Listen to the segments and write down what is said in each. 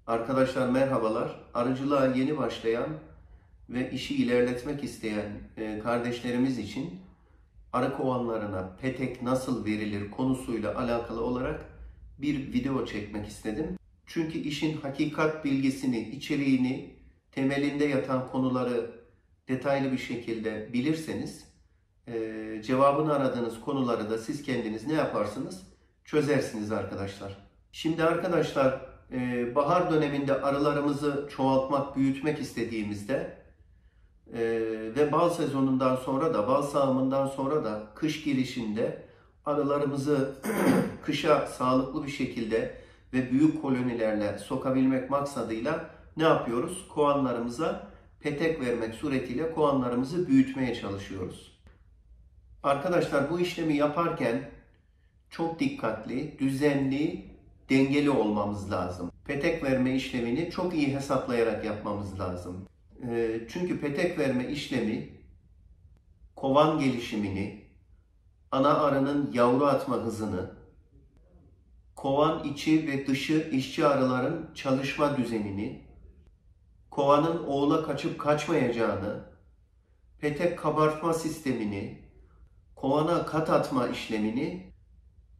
Arkadaşlar merhabalar. Arıcılığa yeni başlayan ve işi ilerletmek isteyen kardeşlerimiz için arı kovanlarına petek nasıl verilir konusuyla alakalı olarak bir video çekmek istedim. Çünkü işin hakikat bilgisini, içeriğini, temelinde yatan konuları detaylı bir şekilde bilirseniz cevabını aradığınız konuları da siz kendiniz ne yaparsınız? Çözersiniz arkadaşlar. Şimdi arkadaşlar bahar döneminde arılarımızı çoğaltmak, büyütmek istediğimizde ve bal sezonundan sonra da, bal sağımından sonra da kış girişinde arılarımızı kışa sağlıklı bir şekilde ve büyük kolonilerle sokabilmek maksadıyla ne yapıyoruz? Kovanlarımıza petek vermek suretiyle kovanlarımızı büyütmeye çalışıyoruz. Arkadaşlar bu işlemi yaparken çok dikkatli, düzenli, dengeli olmamız lazım. Petek verme işlemini çok iyi hesaplayarak yapmamız lazım. Çünkü petek verme işlemi kovan gelişimini, ana arının yavru atma hızını, kovan içi ve dışı işçi arıların çalışma düzenini, kovanın oğula kaçıp kaçmayacağını, petek kabartma sistemini, kovana kat atma işlemini,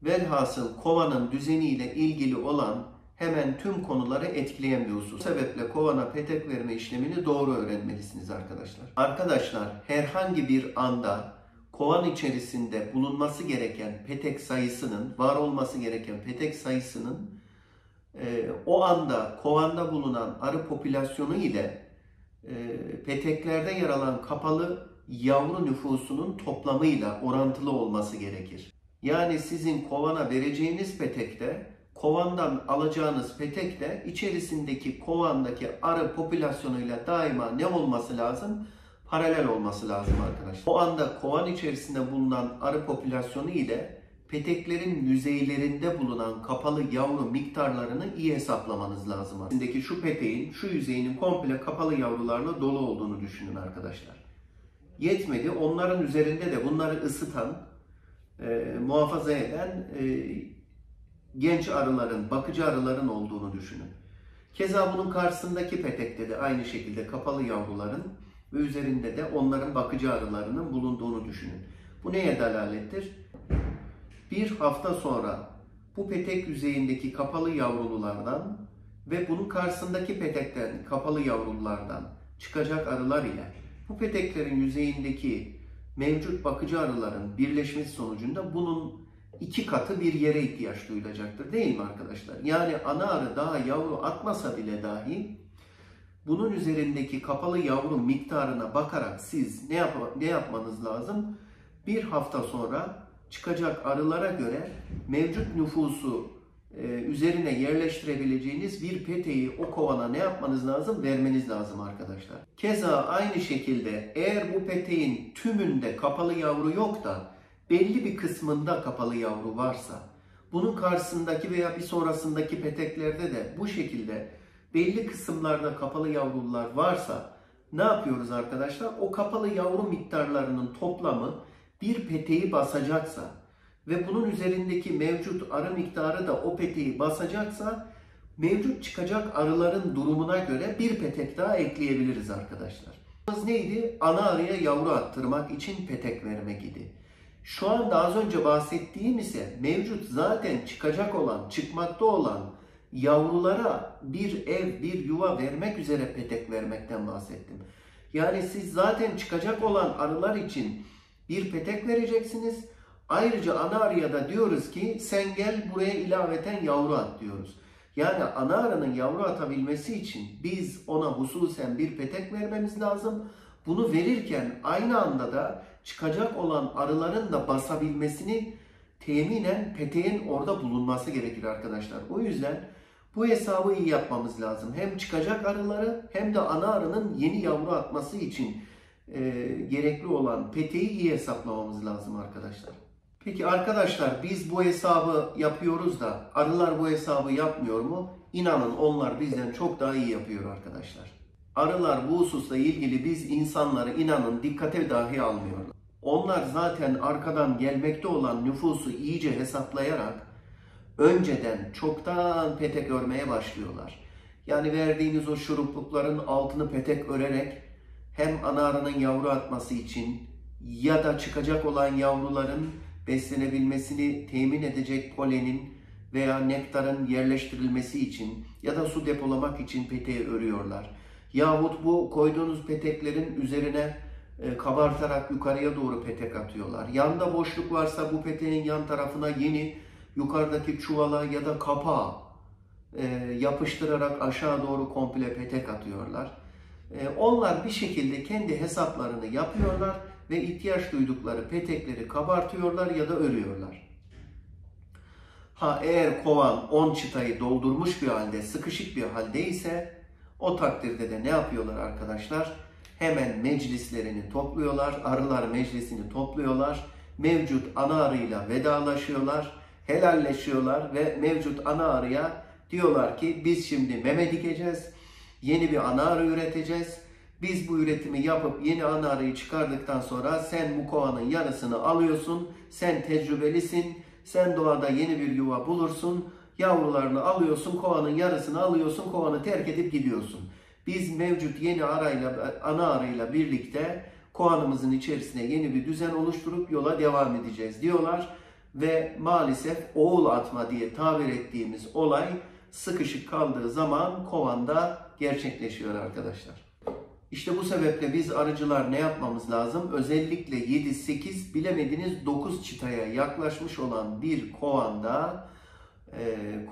velhasıl kovanın düzeniyle ilgili olan hemen tüm konuları etkileyen bir husus. Bu sebeple kovana petek verme işlemini doğru öğrenmelisiniz arkadaşlar. Arkadaşlar herhangi bir anda kovan içerisinde bulunması gereken petek sayısının, var olması gereken petek sayısının o anda kovanda bulunan arı popülasyonu ile peteklerde yer alan kapalı yavru nüfusunun toplamıyla orantılı olması gerekir. Yani sizin kovana vereceğiniz petekte, kovandan alacağınız petekte içerisindeki kovandaki arı popülasyonuyla daima ne olması lazım? Paralel olması lazım arkadaşlar. O anda kovan içerisinde bulunan arı popülasyonu ile peteklerin yüzeylerinde bulunan kapalı yavru miktarlarını iyi hesaplamanız lazım. İçindeki şu peteğin, şu yüzeyinin komple kapalı yavrularla dolu olduğunu düşünün arkadaşlar. Yetmedi, onların üzerinde de bunları ısıtan, muhafaza eden genç arıların, bakıcı arıların olduğunu düşünün. Keza bunun karşısındaki petekte de aynı şekilde kapalı yavruların ve üzerinde de onların bakıcı arılarının bulunduğunu düşünün. Bu neye delalettir? Bir hafta sonra bu petek yüzeyindeki kapalı yavrululardan ve bunun karşısındaki petekten kapalı yavrululardan çıkacak arılar ile bu peteklerin yüzeyindeki mevcut bakıcı arıların birleşmesi sonucunda bunun 2 katı bir yere ihtiyaç duyulacaktır. Değil mi arkadaşlar? Yani ana arı daha yavru atmasa bile dahi bunun üzerindeki kapalı yavru miktarına bakarak siz ne yapmanız lazım? Bir hafta sonra çıkacak arılara göre mevcut nüfusu üzerine yerleştirebileceğiniz bir peteği o kovana ne yapmanız lazım? Vermeniz lazım arkadaşlar. Keza aynı şekilde eğer bu peteğin tümünde kapalı yavru yok da belli bir kısmında kapalı yavru varsa, bunun karşısındaki veya bir sonrasındaki peteklerde de bu şekilde belli kısımlarda kapalı yavrular varsa ne yapıyoruz arkadaşlar? O kapalı yavru miktarlarının toplamı bir peteği basacaksa ve bunun üzerindeki mevcut arı miktarı da o peteği basacaksa mevcut çıkacak arıların durumuna göre bir petek daha ekleyebiliriz arkadaşlar. Neydi? Ana arıya yavru attırmak için petek vermek idi. Şu anda az önce bahsettiğim ise mevcut zaten çıkacak olan, çıkmakta olan yavrulara bir ev, bir yuva vermek üzere petek vermekten bahsettim. Yani siz zaten çıkacak olan arılar için bir petek vereceksiniz. Ayrıca ana arıya da diyoruz ki sen gel buraya ilaveten yavru at diyoruz. Yani ana arının yavru atabilmesi için biz ona hususen bir petek vermemiz lazım. Bunu verirken aynı anda da çıkacak olan arıların da basabilmesini teminen peteğin orada bulunması gerekir arkadaşlar. O yüzden bu hesabı iyi yapmamız lazım. Hem çıkacak arıları hem de ana arının yeni yavru atması için gerekli olan peteği iyi hesaplamamız lazım arkadaşlar. Peki arkadaşlar biz bu hesabı yapıyoruz da arılar bu hesabı yapmıyor mu? İnanın onlar bizden çok daha iyi yapıyor arkadaşlar. Arılar bu hususla ilgili biz insanları inanın dikkate dahi almıyorlar. Onlar zaten arkadan gelmekte olan nüfusu iyice hesaplayarak önceden çoktan petek örmeye başlıyorlar. Yani verdiğiniz o şuruplukların altını petek örerek hem ana arının yavru atması için ya da çıkacak olan yavruların beslenebilmesini temin edecek polenin veya nektarın yerleştirilmesi için ya da su depolamak için peteği örüyorlar. Yahut bu koyduğunuz peteklerin üzerine kabartarak yukarıya doğru petek atıyorlar. Yanda boşluk varsa bu peteğin yan tarafına yeni yukarıdaki çuvala ya da kapağa yapıştırarak aşağı doğru komple petek atıyorlar. Onlar bir şekilde kendi hesaplarını yapıyorlar ve ihtiyaç duydukları petekleri kabartıyorlar ya da örüyorlar. Eğer kovan 10 çıtayı doldurmuş bir halde, sıkışık bir halde ise o takdirde de ne yapıyorlar arkadaşlar? Hemen meclislerini topluyorlar, arılar meclisini topluyorlar, mevcut ana arıyla vedalaşıyorlar, helalleşiyorlar ve mevcut ana arıya diyorlar ki biz şimdi meme dikeceğiz, yeni bir ana arı üreteceğiz. Biz bu üretimi yapıp yeni ana arıyı çıkardıktan sonra sen bu kovanın yarısını alıyorsun, sen tecrübelisin, sen doğada yeni bir yuva bulursun, yavrularını alıyorsun, kovanın yarısını alıyorsun, kovanı terk edip gidiyorsun. Biz mevcut yeni ana arıyla birlikte kovanımızın içerisine yeni bir düzen oluşturup yola devam edeceğiz diyorlar. Ve maalesef oğul atma diye tabir ettiğimiz olay sıkışık kaldığı zaman kovanda gerçekleşiyor arkadaşlar. İşte bu sebeple biz arıcılar ne yapmamız lazım? Özellikle 7-8 bilemediniz 9 çıtaya yaklaşmış olan bir kovanda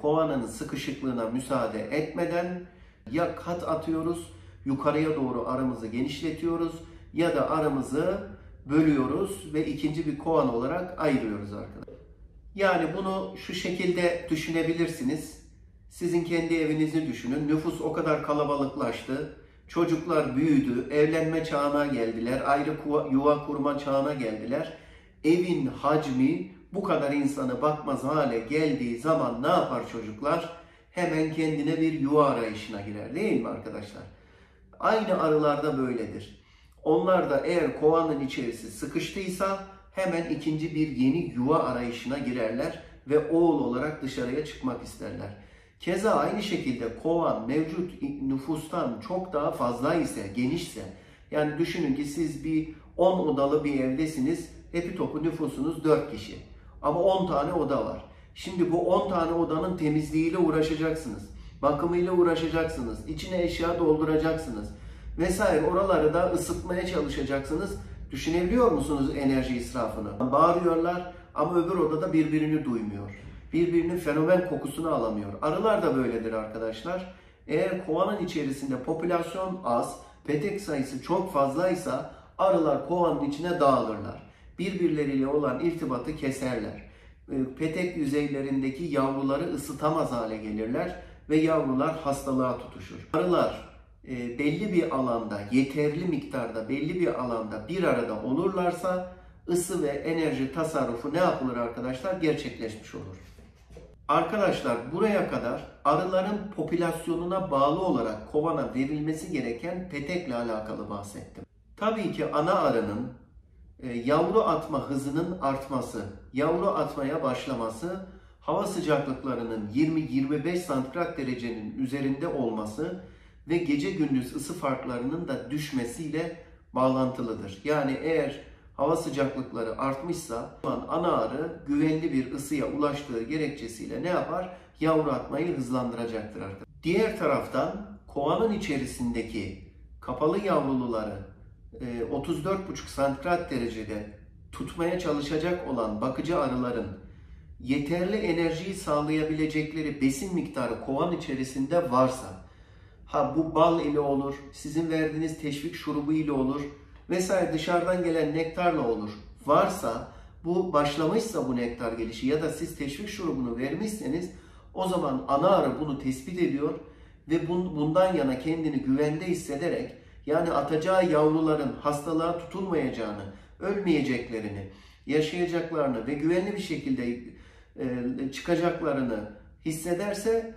kovanın sıkışıklığına müsaade etmeden ya kat atıyoruz, yukarıya doğru arımızı genişletiyoruz ya da arımızı bölüyoruz ve ikinci bir kovan olarak ayırıyoruz arkadaşlar. Yani bunu şu şekilde düşünebilirsiniz. Sizin kendi evinizi düşünün. Nüfus o kadar kalabalıklaştı. Çocuklar büyüdü, evlenme çağına geldiler, ayrı yuva kurma çağına geldiler. Evin hacmi bu kadar insanı bakmaz hale geldiği zaman ne yapar çocuklar? Hemen kendine bir yuva arayışına girer, değil mi arkadaşlar? Aynı arılarda böyledir. Onlar da eğer kovanın içerisi sıkıştıysa hemen ikinci bir yeni yuva arayışına girerler ve oğul olarak dışarıya çıkmak isterler. Keza aynı şekilde kovan mevcut nüfustan çok daha fazla ise, genişse, yani düşünün ki siz bir 10 odalı bir evdesiniz, hepi topu nüfusunuz 4 kişi. Ama 10 tane oda var. Şimdi bu 10 tane odanın temizliğiyle uğraşacaksınız, bakımıyla uğraşacaksınız, içine eşya dolduracaksınız vesaire. Oraları da ısıtmaya çalışacaksınız. Düşünebiliyor musunuz enerji israfını? Bağırıyorlar ama öbür odada birbirini duymuyor. Birbirinin fenomen kokusunu alamıyor. Arılar da böyledir arkadaşlar. Eğer kovanın içerisinde popülasyon az, petek sayısı çok fazlaysa arılar kovanın içine dağılırlar. Birbirleriyle olan irtibatı keserler. Petek yüzeylerindeki yavruları ısıtamaz hale gelirler ve yavrular hastalığa tutuşur. Arılar belli bir alanda, yeterli miktarda belli bir alanda bir arada olurlarsa ısı ve enerji tasarrufu ne yapılır arkadaşlar? Gerçekleşmiş olur. Arkadaşlar buraya kadar arıların popülasyonuna bağlı olarak kovana verilmesi gereken petekle alakalı bahsettim. Tabii ki ana arının yavru atma hızının artması, yavru atmaya başlaması, hava sıcaklıklarının 20-25 santigrat derecenin üzerinde olması ve gece gündüz ısı farklarının da düşmesiyle bağlantılıdır. Yani eğer hava sıcaklıkları artmışsa ana arı güvenli bir ısıya ulaştığı gerekçesiyle ne yapar? Yavru atmayı hızlandıracaktır arkadaşlar. Diğer taraftan kovanın içerisindeki kapalı yavruluları 34,5 santigrat derecede tutmaya çalışacak olan bakıcı arıların yeterli enerjiyi sağlayabilecekleri besin miktarı kovan içerisinde varsa, bu bal ile olur, sizin verdiğiniz teşvik şurubu ile olur vesaire, dışarıdan gelen nektarla olur. Varsa, bu başlamışsa bu nektar gelişi ya da siz teşvik şurubunu vermişseniz o zaman ana arı bunu tespit ediyor ve bundan yana kendini güvende hissederek, yani atacağı yavruların hastalığa tutulmayacağını, ölmeyeceklerini, yaşayacaklarını ve güvenli bir şekilde çıkacaklarını hissederse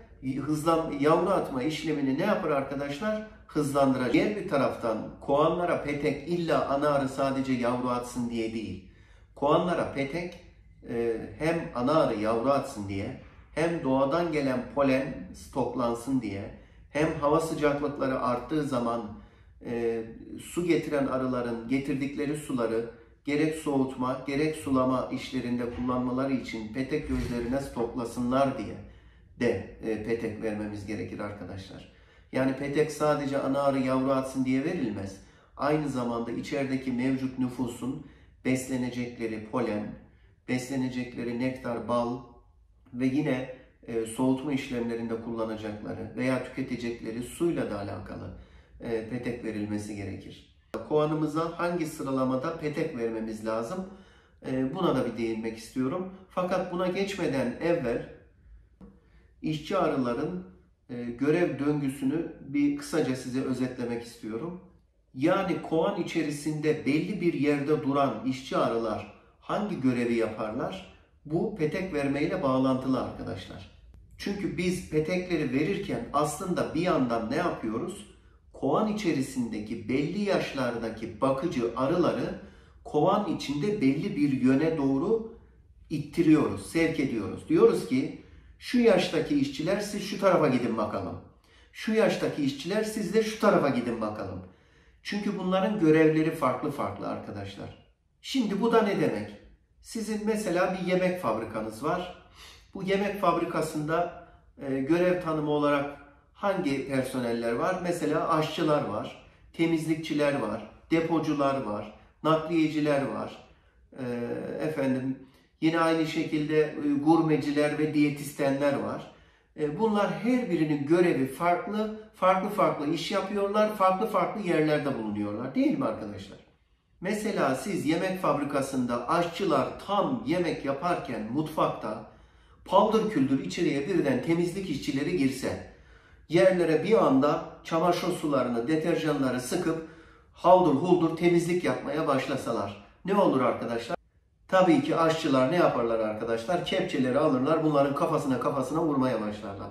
yavru atma işlemini ne yapar arkadaşlar? Hızlandıracak. Diğer bir taraftan kovanlara petek illa ana arı sadece yavru atsın diye değil. Kovanlara petek hem ana arı yavru atsın diye, hem doğadan gelen polen stoklansın diye, hem hava sıcaklıkları arttığı zaman su getiren arıların getirdikleri suları gerek soğutma gerek sulama işlerinde kullanmaları için petek gözlerine stoklasınlar diye de petek vermemiz gerekir arkadaşlar. Yani petek sadece ana arı yavru atsın diye verilmez. Aynı zamanda içerideki mevcut nüfusun beslenecekleri polen, beslenecekleri nektar, bal ve yine soğutma işlemlerinde kullanacakları veya tüketecekleri suyla da alakalı petek verilmesi gerekir. Kovanımıza hangi sıralamada petek vermemiz lazım? Buna da bir değinmek istiyorum. Fakat buna geçmeden evvel işçi arıların görev döngüsünü bir kısaca size özetlemek istiyorum. Yani kovan içerisinde belli bir yerde duran işçi arılar hangi görevi yaparlar? Bu petek vermeyle bağlantılı arkadaşlar. Çünkü biz petekleri verirken aslında bir yandan ne yapıyoruz? Kovan içerisindeki belli yaşlardaki bakıcı arıları kovan içinde belli bir yöne doğru ittiriyoruz, sevk ediyoruz. Diyoruz ki şu yaştaki işçiler siz şu tarafa gidin bakalım. Şu yaştaki işçiler siz de şu tarafa gidin bakalım. Çünkü bunların görevleri farklı farklı arkadaşlar. Şimdi bu da ne demek? Sizin mesela bir yemek fabrikanız var. Bu yemek fabrikasında görev tanımı olarak hangi personeller var? Mesela aşçılar var, temizlikçiler var, depocular var, nakliyeciler var. Yine aynı şekilde gurmeciler ve diyetisyenler var. Bunlar her birinin görevi farklı, farklı iş yapıyorlar, farklı yerlerde bulunuyorlar. Değil mi arkadaşlar? Mesela siz yemek fabrikasında aşçılar tam yemek yaparken mutfakta paldır küldür içeriye birden temizlik işçileri girse, yerlere bir anda çamaşır sularını, deterjanları sıkıp haldır huldur temizlik yapmaya başlasalar ne olur arkadaşlar? Tabii ki aşçılar ne yaparlar arkadaşlar? Kepçeleri alırlar, bunların kafasına vurmaya başlarlar.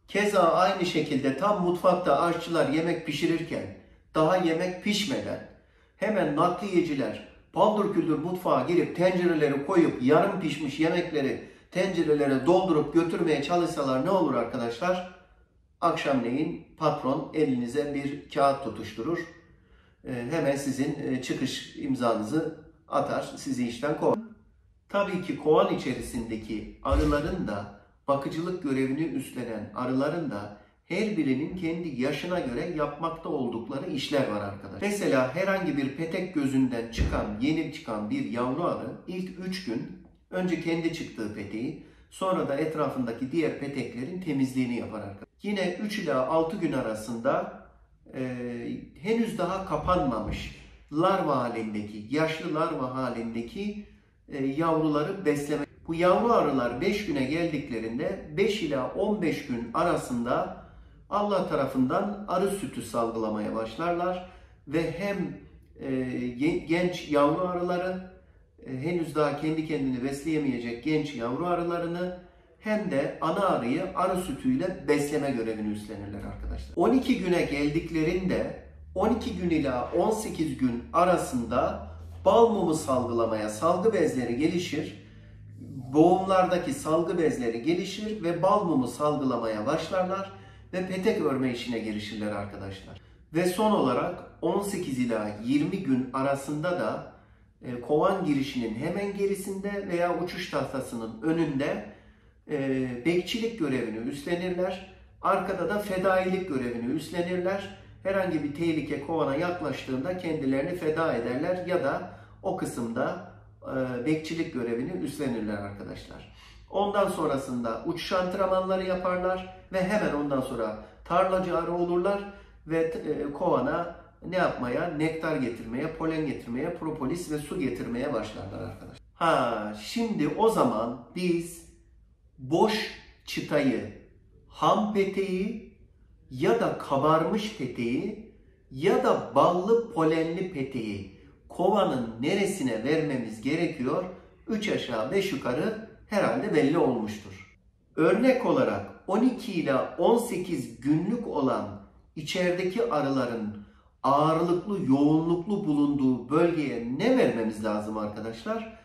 Keza aynı şekilde tam mutfakta aşçılar yemek pişirirken, daha yemek pişmeden hemen nakliyeciler paldır küldür mutfağa girip tencereleri koyup yarım pişmiş yemekleri tencerelere doldurup götürmeye çalışsalar ne olur arkadaşlar? Akşamleyin patron elinize bir kağıt tutuşturur. Hemen sizin çıkış imzanızı atar, sizi işten kovar. Tabii ki kovan içerisindeki arıların da bakıcılık görevini üstlenen arıların da her birinin kendi yaşına göre yapmakta oldukları işler var arkadaşlar. Mesela herhangi bir petek gözünden yeni çıkan bir yavru arı ilk 3 gün önce kendi çıktığı peteği, sonra da etrafındaki diğer peteklerin temizliğini yapar arkadaşlar. Yine 3 ila 6 gün arasında henüz daha kapanmamış larva halindeki, yaşlı larva halindeki yavruları besleme. Bu yavru arılar 5 güne geldiklerinde 5 ila 15 gün arasında Allah tarafından arı sütü salgılamaya başlarlar ve hem genç yavru arıları, henüz daha kendi kendini besleyemeyecek genç yavru arılarını hem de ana arıyı arı sütüyle besleme görevini üstlenirler arkadaşlar. 12 güne geldiklerinde 12 gün ila 18 gün arasında bal mumu salgılamaya salgı bezleri gelişir. Boğumlardaki salgı bezleri gelişir ve bal mumu salgılamaya başlarlar ve petek örme işine girişirler arkadaşlar. Ve son olarak 18 ila 20 gün arasında da kovan girişinin hemen gerisinde veya uçuş tahtasının önünde bekçilik görevini üstlenirler. Arkada da fedailik görevini üstlenirler. Herhangi bir tehlike kovana yaklaştığında kendilerini feda ederler ya da o kısımda bekçilik görevini üstlenirler arkadaşlar. Ondan sonrasında uçuş antrenmanları yaparlar ve hemen ondan sonra tarlacı arı olurlar ve kovana ne yapmaya? Nektar getirmeye, polen getirmeye, propolis ve su getirmeye başlarlar arkadaşlar. Şimdi o zaman biz boş çıtayı, ham peteği ya da kabarmış peteği ya da ballı polenli peteği kovanın neresine vermemiz gerekiyor? 3 aşağı 5 yukarı herhalde belli olmuştur. Örnek olarak 12 ile 18 günlük olan içerideki arıların ağırlıklı, yoğunluklu bulunduğu bölgeye ne vermemiz lazım arkadaşlar?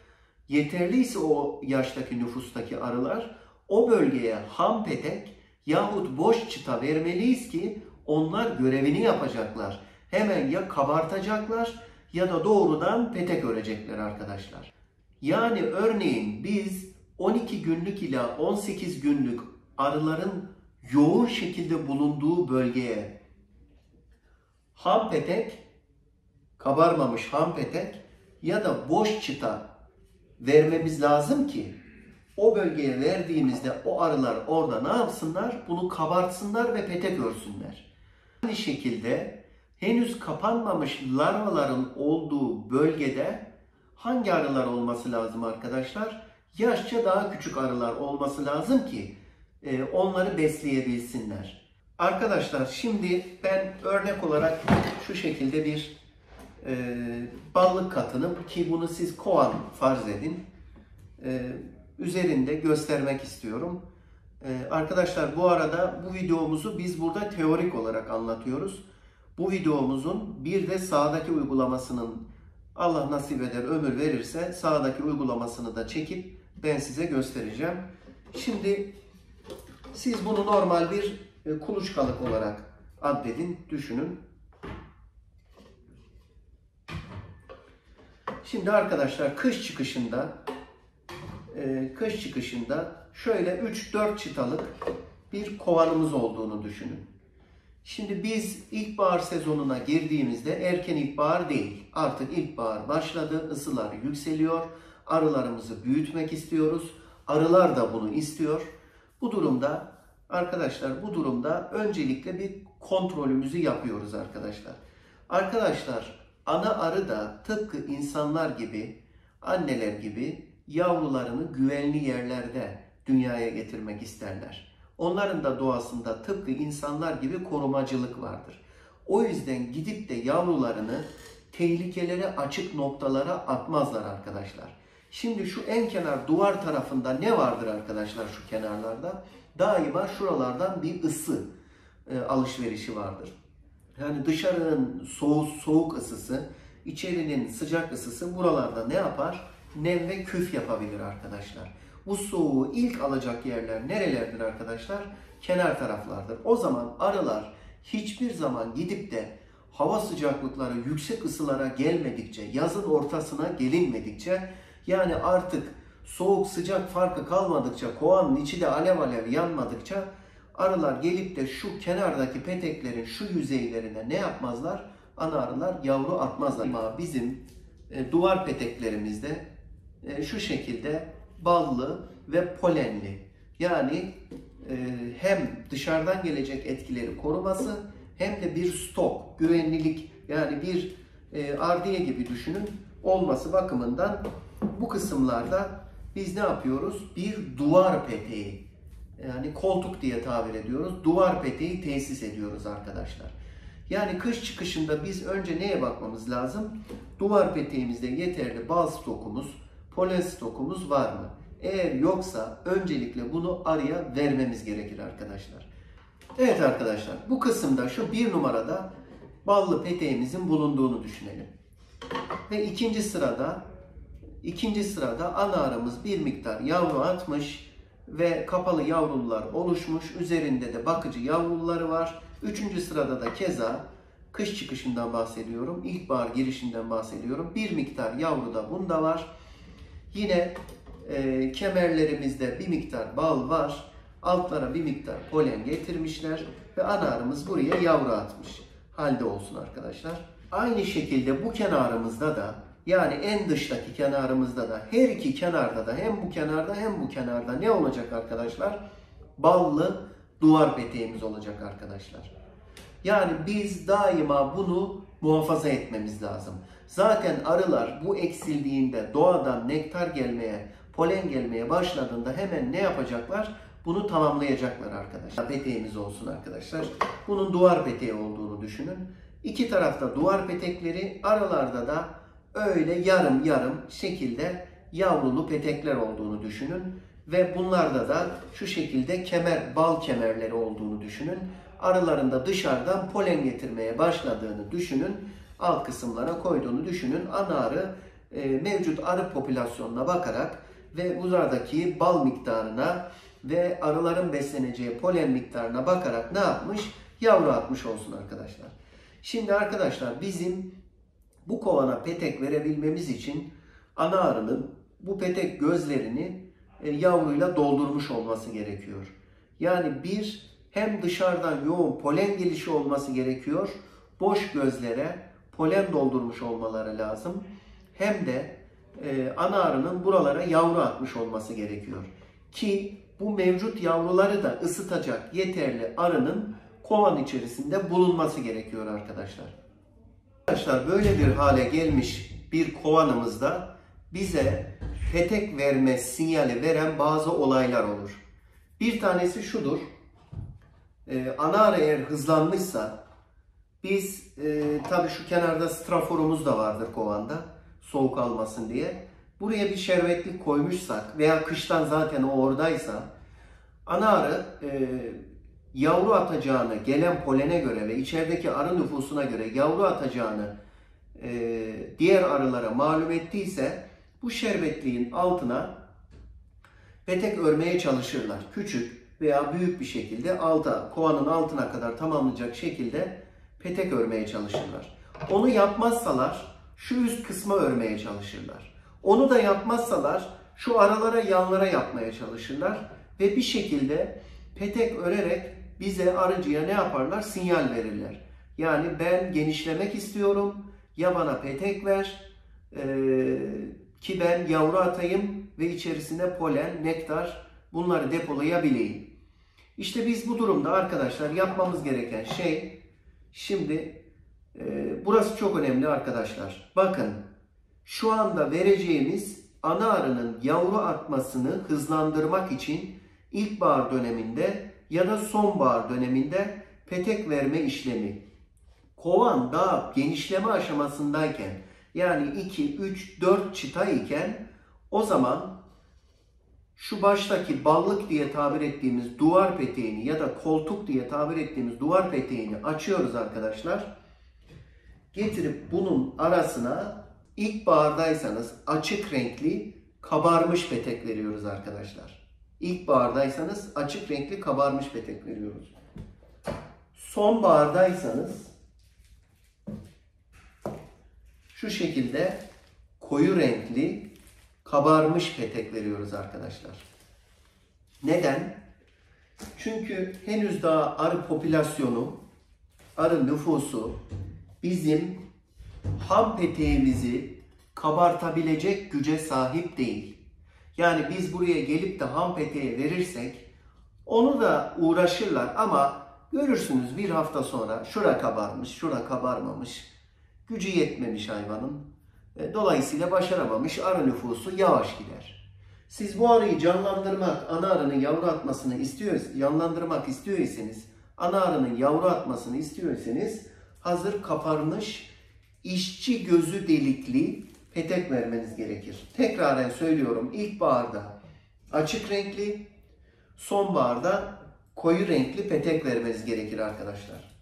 Yeterliyse o yaştaki nüfustaki arılar o bölgeye ham petek yahut boş çıta vermeliyiz ki onlar görevini yapacaklar. Hemen ya kabartacaklar ya da doğrudan petek örecekler arkadaşlar. Yani örneğin biz 12 günlük ila 18 günlük arıların yoğun şekilde bulunduğu bölgeye ham petek, kabarmamış ham petek ya da boş çıta vermemiz lazım ki o bölgeye verdiğimizde o arılar orada ne yapsınlar? Bunu kabartsınlar ve petek örsünler. Aynı şekilde henüz kapanmamış larvaların olduğu bölgede hangi arılar olması lazım arkadaşlar? Yaşça daha küçük arılar olması lazım ki onları besleyebilsinler. Arkadaşlar şimdi ben örnek olarak şu şekilde bir ballık katını, ki bunu siz kovan farz edin, üzerinde göstermek istiyorum. Arkadaşlar bu arada bu videomuzu biz burada teorik olarak anlatıyoruz. Bu videomuzun bir de sahadaki uygulamasının, Allah nasip eder ömür verirse sahadaki uygulamasını da çekip ben size göstereceğim. Şimdi siz bunu normal bir kuluçkalık olarak addedin, düşünün. Şimdi arkadaşlar kış çıkışında şöyle 3-4 çıtalık bir kovanımız olduğunu düşünün. Şimdi biz ilkbahar sezonuna girdiğimizde erken ilkbahar değil. Artık ilkbahar başladı, ısılar yükseliyor. Arılarımızı büyütmek istiyoruz. Arılar da bunu istiyor. Bu durumda arkadaşlar öncelikle bir kontrolümüzü yapıyoruz arkadaşlar. Arkadaşlar ana arı da tıpkı insanlar gibi, anneler gibi yavrularını güvenli yerlerde dünyaya getirmek isterler. Onların da doğasında tıpkı insanlar gibi korumacılık vardır. O yüzden gidip de yavrularını tehlikelere açık noktalara atmazlar arkadaşlar. Şimdi şu en kenar duvar tarafında ne vardır arkadaşlar şu kenarlarda? Daima şuralardan bir ısı alışverişi vardır. Yani dışarının soğuk ısısı, içerinin sıcak ısısı buralarda ne yapar? Nem ve küf yapabilir arkadaşlar. Bu soğuğu ilk alacak yerler nerelerdir arkadaşlar? Kenar taraflardır. O zaman arılar hiçbir zaman gidip de hava sıcaklıkları yüksek ısılara gelmedikçe, yazın ortasına gelinmedikçe, yani artık soğuk sıcak farkı kalmadıkça, kovanın içi de alev alev yanmadıkça arılar gelip de şu kenardaki peteklerin şu yüzeylerine ne yapmazlar? Ana arılar yavru atmazlar. Ama bizim duvar peteklerimizde şu şekilde ballı ve polenli, yani hem dışarıdan gelecek etkileri koruması hem de bir stok, güvenlilik, yani bir ardiye gibi düşünün olması bakımından bu kısımlarda biz ne yapıyoruz? Bir duvar peteği, yani koltuk diye tabir ediyoruz. Duvar peteği tesis ediyoruz arkadaşlar. Yani kış çıkışında biz önce neye bakmamız lazım? Duvar peteğimizde yeterli bal stokumuz, polen stokumuz var mı? Eğer yoksa öncelikle bunu arıya vermemiz gerekir arkadaşlar. Evet arkadaşlar, bu kısımda şu bir numarada ballı peteğimizin bulunduğunu düşünelim. Ve ikinci sırada ana arımız bir miktar yavru atmış ve kapalı yavrulular oluşmuş. Üzerinde de bakıcı yavruları var. Üçüncü sırada da keza kış çıkışından bahsediyorum. İlkbahar girişinden bahsediyorum. Bir miktar yavru da bunda var. Yine kemerlerimizde bir miktar bal var. Altlara bir miktar polen getirmişler. Ve ana arımız buraya yavru atmış halde olsun arkadaşlar. Aynı şekilde bu kenarımızda da, yani en dıştaki kenarımızda da, her iki kenarda da, hem bu kenarda hem bu kenarda ne olacak arkadaşlar? Ballı duvar peteğimiz olacak arkadaşlar. Yani biz daima bunu muhafaza etmemiz lazım. Zaten arılar bu eksildiğinde, doğadan nektar gelmeye, polen gelmeye başladığında hemen ne yapacaklar? Bunu tamamlayacaklar arkadaşlar. Peteğimiz olsun arkadaşlar. Bunun duvar peteği olduğunu düşünün. İki tarafta duvar petekleri, aralarda da öyle yarım yarım şekilde yavrulu petekler olduğunu düşünün. Ve bunlarda da şu şekilde bal kemerleri olduğunu düşünün. Arıların da dışarıdan polen getirmeye başladığını düşünün. Alt kısımlara koyduğunu düşünün. Ana arı mevcut arı popülasyonuna bakarak ve buradaki bal miktarına ve arıların besleneceği polen miktarına bakarak ne yapmış? Yavru atmış olsun arkadaşlar. Şimdi arkadaşlar bizim bu kovana petek verebilmemiz için ana arının bu petek gözlerini yavruyla doldurmuş olması gerekiyor. Yani hem dışarıdan yoğun polen gelişi olması gerekiyor, boş gözlere polen doldurmuş olmaları lazım. Hem de ana arının buralara yavru atmış olması gerekiyor. Ki bu mevcut yavruları da ısıtacak yeterli arının kovan içerisinde bulunması gerekiyor arkadaşlar. Arkadaşlar böyle bir hale gelmiş bir kovanımızda bize petek verme sinyali veren bazı olaylar olur. Bir tanesi şudur. Ana arı eğer hızlanmışsa biz tabii şu kenarda straforumuz da vardır kovanda soğuk almasın diye. Buraya bir şerbetlik koymuşsak veya kıştan zaten o oradaysa ana arı yavru atacağını gelen polene göre ve içerideki arı nüfusuna göre yavru atacağını diğer arılara malum ettiyse bu şerbetliğin altına petek örmeye çalışırlar. Küçük veya büyük bir şekilde kovanın altına kadar tamamlayacak şekilde petek örmeye çalışırlar. Onu yapmazsalar şu üst kısma örmeye çalışırlar. Onu da yapmazsalar şu aralara yanlara yapmaya çalışırlar ve bir şekilde petek örerek bize arıcıya ne yaparlar? Sinyal verirler. Yani ben genişlemek istiyorum, ya bana petek ver ki ben yavru atayım ve içerisine polen, nektar bunları depolayabileyim. İşte biz bu durumda arkadaşlar yapmamız gereken şey, şimdi burası çok önemli arkadaşlar. Bakın şu anda vereceğimiz ana arının yavru atmasını hızlandırmak için ilkbahar döneminde ya da sonbahar döneminde petek verme işlemi. Kovan daha genişleme aşamasındayken, yani 2, 3, 4 çıta iken o zaman şu baştaki ballık diye tabir ettiğimiz duvar peteğini ya da koltuk diye tabir ettiğimiz duvar peteğini açıyoruz arkadaşlar. Getirip bunun arasına ilkbahardaysanız açık renkli kabarmış petek veriyoruz arkadaşlar. İlkbahardaysanız açık renkli kabarmış petek veriyoruz. Sonbahardaysanız şu şekilde koyu renkli kabarmış petek veriyoruz arkadaşlar. Neden? Çünkü henüz daha arı popülasyonu, arı nüfusu bizim ham peteğimizi kabartabilecek güce sahip değil. Yani biz buraya gelip de ham peteği verirsek onu da uğraşırlar ama görürsünüz bir hafta sonra şura kabarmış, şura kabarmamış, gücü yetmemiş hayvanın. Dolayısıyla başaramamış, arı nüfusu yavaş gider. Siz bu arıyı canlandırmak, ana arının yavru atmasını canlandırmak istiyorsanız, ana arının yavru atmasını istiyorsanız hazır kaparmış, işçi gözü delikli petek vermeniz gerekir. Tekraren söylüyorum, ilkbaharda açık renkli, sonbaharda koyu renkli petek vermeniz gerekir arkadaşlar.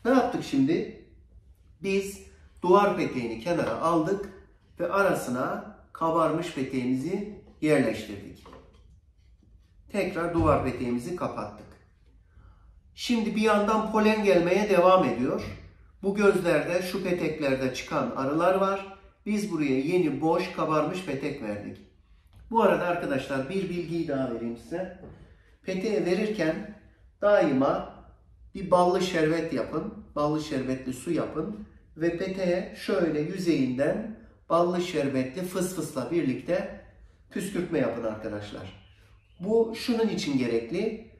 Ne yaptık şimdi? Biz duvar peteğini kenara aldık ve arasına kabarmış peteğimizi yerleştirdik. Tekrar duvar peteğimizi kapattık. Şimdi bir yandan polen gelmeye devam ediyor. Bu gözlerde, şu peteklerde çıkan arılar var. Biz buraya yeni boş kabarmış petek verdik. Bu arada arkadaşlar bir bilgiyi daha vereyim size. Peteğe verirken daima bir ballı şerbet yapın. Ballı şerbetli su yapın. Ve peteğe şöyle yüzeyinden ballı şerbetli fısfısla birlikte püskürtme yapın arkadaşlar. Bu şunun için gerekli.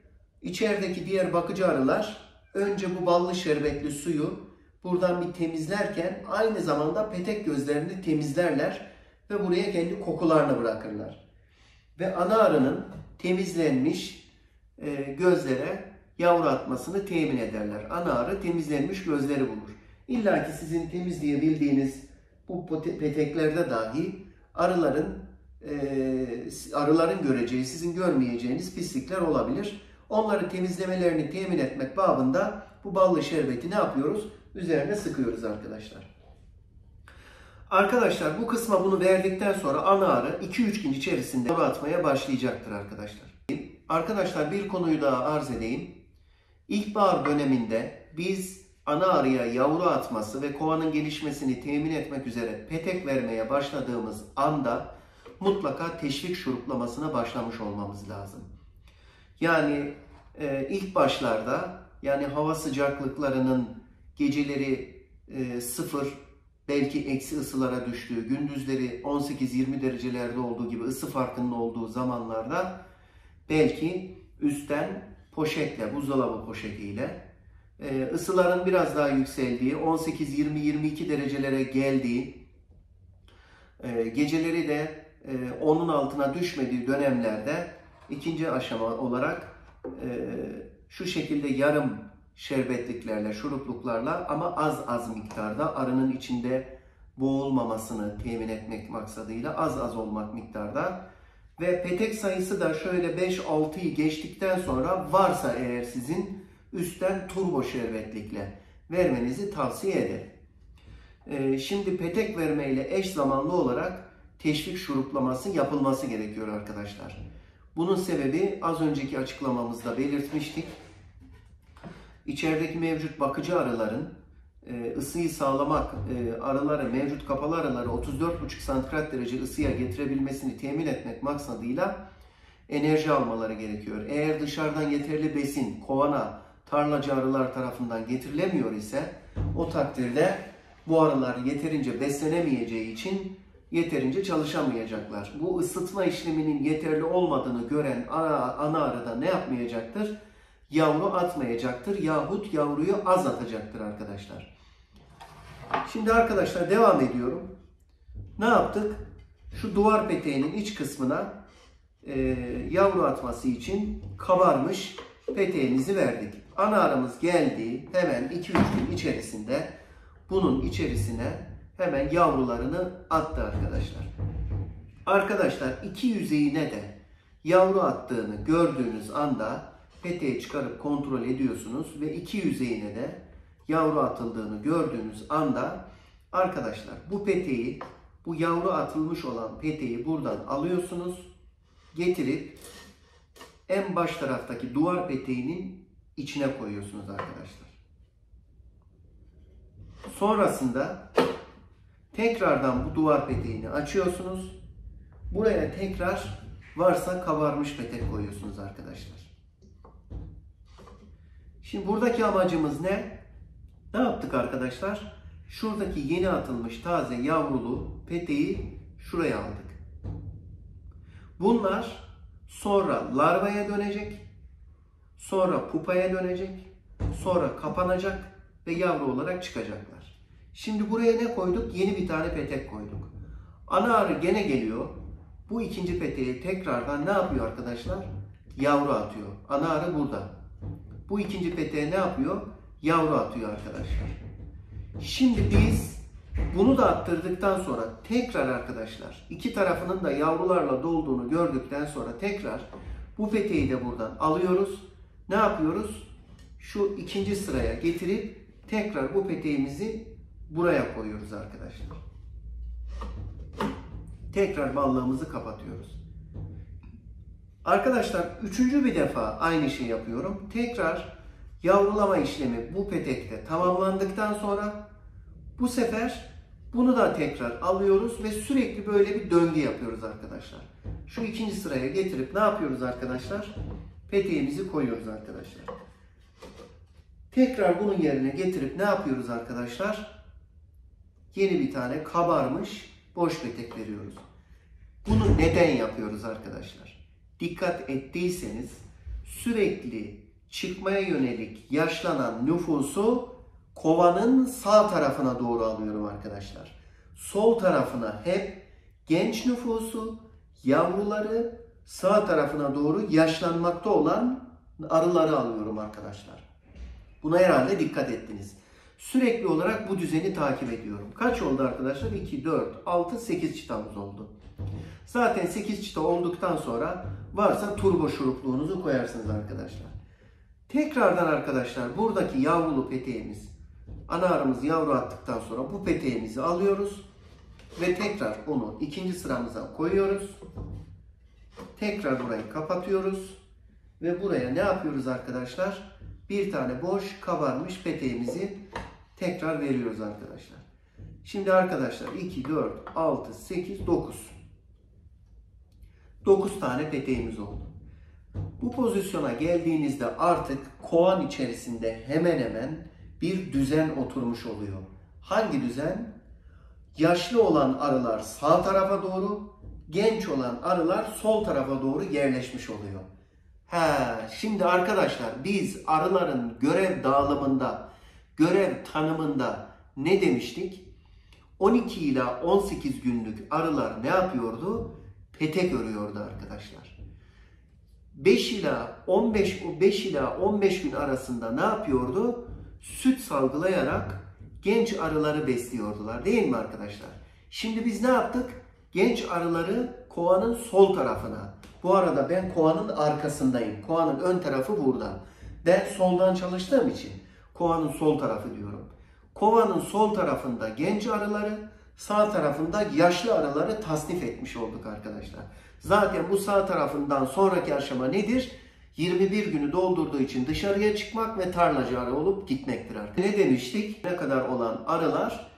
İçerideki diğer bakıcı arılar önce bu ballı şerbetli suyu buradan bir temizlerken aynı zamanda petek gözlerini temizlerler ve buraya kendi kokularını bırakırlar. Ve ana arının temizlenmiş gözlere yavru atmasını temin ederler. Ana arı temizlenmiş gözleri bulur. İlla ki sizin temizleyebildiğiniz bu peteklerde dahi arıların göreceği, sizin görmeyeceğiniz pislikler olabilir. Onları temizlemelerini temin etmek babında bu ballı şerbeti ne yapıyoruz? Üzerine sıkıyoruz arkadaşlar. Arkadaşlar bu kısma bunu verdikten sonra ana arı 2-3 gün içerisinde yavru atmaya başlayacaktır arkadaşlar. Arkadaşlar bir konuyu daha arz edeyim. İlkbahar döneminde biz ana arıya yavru atması ve kovanın gelişmesini temin etmek üzere petek vermeye başladığımız anda mutlaka teşvik şuruplamasına başlamış olmamız lazım. Yani ilk başlarda, yani hava sıcaklıklarının geceleri 0 belki eksi ısılara düştüğü, gündüzleri 18-20 derecelerde olduğu gibi ısı farkının olduğu zamanlarda belki üstten poşetle, buzdolabı poşetiyle ısıların biraz daha yükseldiği, 18-20-22 derecelere geldiği, geceleri de 10'un altına düşmediği dönemlerde ikinci aşama olarak şu şekilde yarım şerbetliklerle, şurupluklarla ama az miktarda arının içinde boğulmamasını temin etmek maksadıyla az olmak miktarda ve petek sayısı da şöyle 5-6'yı geçtikten sonra varsa eğer sizin üstten turbo şerbetlikle vermenizi tavsiye ederim. Şimdi petek vermeyle eş zamanlı olarak teşvik şuruplaması yapılması gerekiyor arkadaşlar. Bunun sebebi az önceki açıklamamızda belirtmiştik. İçerideki mevcut bakıcı arıların ısıyı sağlamak, arıları, mevcut kapalı arıları 34,5 santigrat derece ısıya getirebilmesini temin etmek maksadıyla enerji almaları gerekiyor. Eğer dışarıdan yeterli besin kovana, tarlacı arılar tarafından getirilemiyor ise o takdirde bu arılar yeterince beslenemeyeceği için yeterince çalışamayacaklar. Bu ısıtma işleminin yeterli olmadığını gören ana arı da ne yapmayacaktır? Yavru atmayacaktır yahut yavruyu az atacaktır arkadaşlar. Şimdi arkadaşlar devam ediyorum. Ne yaptık? Şu duvar peteğinin iç kısmına yavru atması için kabarmış peteğimizi verdik. Ana arımız geldi. Hemen 2-3 gün içerisinde bunun içerisine hemen yavrularını attı arkadaşlar. Arkadaşlar iki yüzeyine de yavru attığını gördüğünüz anda peteği çıkarıp kontrol ediyorsunuz ve iki yüzeyine de yavru atıldığını gördüğünüz anda arkadaşlar bu peteği, bu yavru atılmış olan peteği buradan alıyorsunuz. Getirip en baş taraftaki duvar peteğinin içine koyuyorsunuz arkadaşlar. Sonrasında tekrardan bu duvar peteğini açıyorsunuz. Buraya tekrar varsa kabarmış petek koyuyorsunuz arkadaşlar. Şimdi buradaki amacımız ne? Ne yaptık arkadaşlar? Şuradaki yeni atılmış taze yavrulu peteği şuraya aldık. Bunlar sonra larvaya dönecek, sonra pupaya dönecek, sonra kapanacak ve yavru olarak çıkacaklar. Şimdi buraya ne koyduk? Yeni bir tane petek koyduk. Ana arı gene geliyor. Bu ikinci peteği tekrardan ne yapıyor arkadaşlar? Yavru atıyor. Ana arı burada. Bu ikinci peteğe ne yapıyor? Yavru atıyor arkadaşlar. Şimdi biz bunu da attırdıktan sonra tekrar arkadaşlar iki tarafının da yavrularla dolduğunu gördükten sonra tekrar bu peteği de buradan alıyoruz. Ne yapıyoruz? Şu ikinci sıraya getirip tekrar bu peteğimizi buraya koyuyoruz arkadaşlar. Tekrar ballığımızı kapatıyoruz. Arkadaşlar üçüncü bir defa aynı şeyi yapıyorum. Tekrar yavrulama işlemi bu petekte tamamlandıktan sonra bu sefer bunu da tekrar alıyoruz ve sürekli böyle bir döngü yapıyoruz arkadaşlar. Şu ikinci sıraya getirip ne yapıyoruz arkadaşlar? Peteğimizi koyuyoruz arkadaşlar. Tekrar bunun yerine getirip ne yapıyoruz arkadaşlar? Yeni bir tane kabarmış boş petek veriyoruz. Bunu neden yapıyoruz arkadaşlar? Dikkat ettiyseniz sürekli çıkmaya yönelik yaşlanan nüfusu kovanın sağ tarafına doğru alıyorum arkadaşlar. Sol tarafına hep genç nüfusu, yavruları, sağ tarafına doğru yaşlanmakta olan arıları alıyorum arkadaşlar. Buna herhalde dikkat ettiniz. Sürekli olarak bu düzeni takip ediyorum. Kaç oldu arkadaşlar? 2, 4, 6, 8 çıtamız oldu. Zaten 8 çıta olduktan sonra varsa turbo şurupluğunuzu koyarsınız arkadaşlar. Tekrardan arkadaşlar buradaki yavrulu peteğimiz, ana arımız yavru attıktan sonra bu peteğimizi alıyoruz ve tekrar onu ikinci sıramıza koyuyoruz. Tekrar burayı kapatıyoruz Ve buraya ne yapıyoruz arkadaşlar? Bir tane boş kabarmış peteğimizi tekrar veriyoruz arkadaşlar. Şimdi arkadaşlar 2, 4, 6, 8, 9. 9 tane peteğimiz oldu. Bu pozisyona geldiğinizde artık kovan içerisinde hemen hemen bir düzen oturmuş oluyor. Hangi düzen? Yaşlı olan arılar sağ tarafa doğru, genç olan arılar sol tarafa doğru yerleşmiş oluyor. Şimdi arkadaşlar biz arıların görev dağılımında, görev tanımında ne demiştik? 12 ila 18 günlük arılar ne yapıyordu? Petek örüyordu arkadaşlar. 5 ila 15 gün arasında ne yapıyordu? Süt salgılayarak genç arıları besliyordular, değil mi arkadaşlar? Şimdi biz ne yaptık? Genç arıları kovanın sol tarafına. Bu arada ben kovanın arkasındayım. Kovanın ön tarafı burada. Ben soldan çalıştığım için kovanın sol tarafı diyorum. Kovanın sol tarafında genç arıları, sağ tarafında yaşlı arıları tasnif etmiş olduk arkadaşlar. Zaten bu sağ tarafından sonraki aşama nedir? 21 günü doldurduğu için dışarıya çıkmak ve tarlacı arı olup gitmektir arkadaşlar. Ne demiştik? Ne kadar olan arılar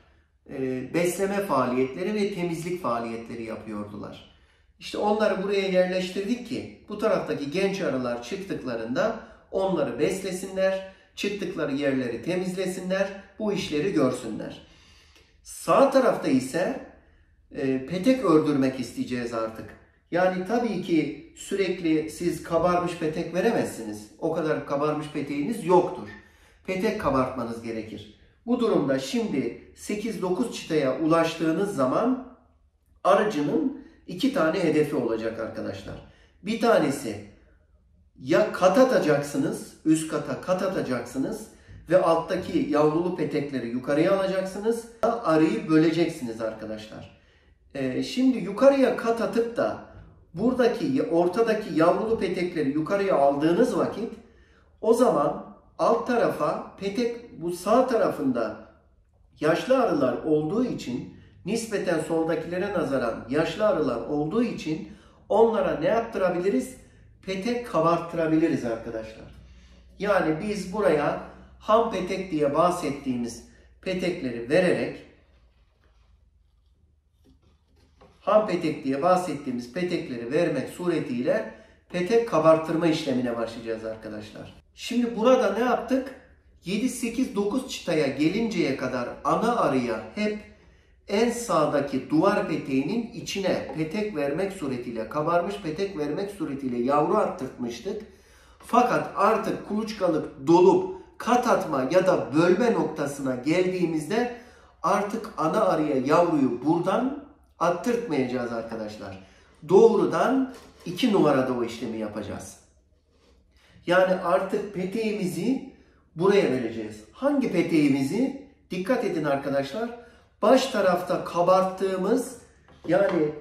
besleme faaliyetleri ve temizlik faaliyetleri yapıyordular. İşte onları buraya yerleştirdik ki bu taraftaki genç arılar çıktıklarında onları beslesinler, çıktıkları yerleri temizlesinler, bu işleri görsünler. Sağ tarafta ise petek ördürmek isteyeceğiz artık. Yani tabii ki sürekli siz kabarmış petek veremezsiniz. O kadar kabarmış peteğiniz yoktur. Petek kabartmanız gerekir. Bu durumda şimdi 8-9 çıtaya ulaştığınız zaman arıcının 2 tane hedefi olacak arkadaşlar. Bir tanesi ya kat atacaksınız, üst kata kat atacaksınız ve alttaki yavrulu petekleri yukarıya alacaksınız. Arıyı böleceksiniz arkadaşlar. Şimdi yukarıya kat atıp da buradaki ortadaki yavrulu petekleri yukarıya aldığınız vakit o zaman alt tarafa petek bu sağ tarafında yaşlı arılar olduğu için nispeten soldakilere nazaran yaşlı arılar olduğu için onlara ne yaptırabiliriz? Petek kabarttırabiliriz arkadaşlar. Yani biz buraya ham petek diye bahsettiğimiz petekleri vererek petekleri vermek suretiyle petek kabarttırma işlemine başlayacağız arkadaşlar. Şimdi burada ne yaptık? 7, 8, 9 çıtaya gelinceye kadar ana arıya hep en sağdaki duvar peteğinin içine petek vermek suretiyle, kabarmış petek vermek suretiyle yavru attırtmıştık. Fakat artık kuluçkalık dolup kat atma ya da bölme noktasına geldiğimizde artık ana arıya yavruyu buradan attırtmayacağız arkadaşlar. Doğrudan 2 numarada o işlemi yapacağız. Yani artık peteğimizi buraya vereceğiz. Hangi peteğimizi? Dikkat edin arkadaşlar. Baş tarafta kabarttığımız yani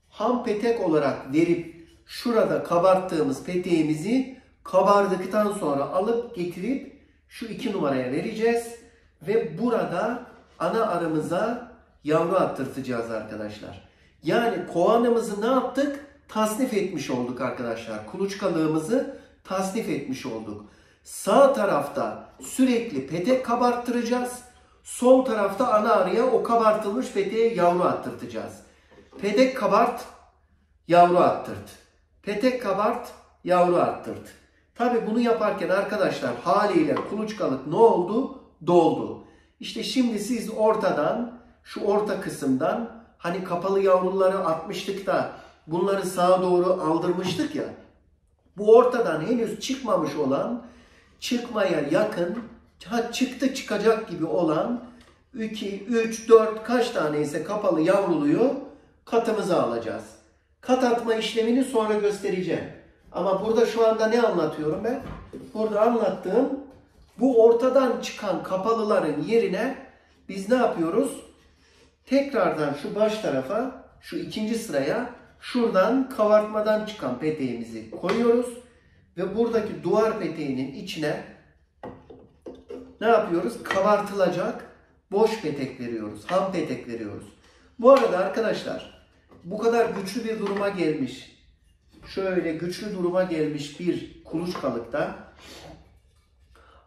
ham petek olarak verip şurada kabarttığımız peteğimizi kabardıktan sonra alıp getirip şu 2 numaraya vereceğiz. Ve burada ana arımıza yavru attırtacağız arkadaşlar. Yani kovanımızı ne yaptık? Tasnif etmiş olduk arkadaşlar. Kuluçkalığımızı tasnif etmiş olduk. Sağ tarafta sürekli petek kabarttıracağız. Sol tarafta ana arıya o kabartılmış peteğe yavru attırtacağız. Petek kabart, yavru attırt. Petek kabart, yavru attırt. Tabi bunu yaparken arkadaşlar haliyle kuluçkalık ne oldu? Doldu. İşte şimdi siz ortadan, şu orta kısımdan hani kapalı yavruları atmıştık da bunları sağa doğru aldırmıştık ya. Bu ortadan henüz çıkmamış olan, çıkmaya yakın, çıktı çıkacak gibi olan 2, 3, 4 kaç tane ise kapalı yavruluyu katımıza alacağız. Kat atma işlemini sonra göstereceğim. Ama burada şu anda ne anlatıyorum ben? Burada anlattığım bu ortadan çıkan kapalıların yerine biz ne yapıyoruz? Tekrardan şu baş tarafa, şu ikinci sıraya şuradan kabartmadan çıkan peteğimizi koyuyoruz. Ve buradaki duvar peteğinin içine ne yapıyoruz? Kabartılacak boş petek veriyoruz. Ham petek veriyoruz. Bu arada arkadaşlar bu kadar güçlü bir duruma gelmiş şöyle güçlü duruma gelmiş bir kuluçkalıkta